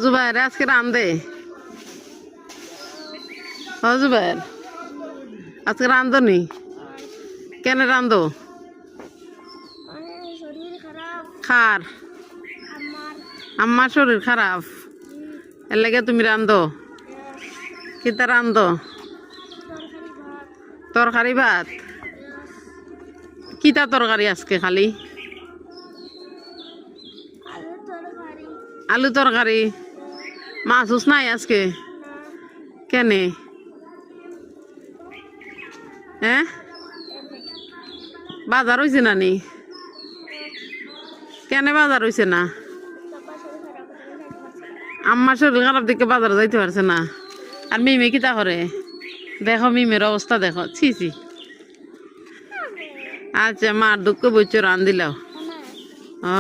জুবাইর আজকে রান্ধে জুবাইর আজকে রান্ধনি কেন রান্ধো খার আমার শরীর খারাপ এর লাগে তুমি রান্ধো কিতা রান্ধো তরকারি ভাত কিতা তরকারি আজকে খালি আলু তরকারি মাছ উস নাই আজকে কেনে হ্যাঁ বাজার হয়েছে না নি কেনে বাজার হয়েছে না আমার শরীর খারাপ দিকে বাজারে যাইতে পারছে না আর মিমে কিতা করে দেখো মিমের অবস্থা দেখো ছি ছি আচ্ছা মার দুঃখ বইচ রান দিলাও ও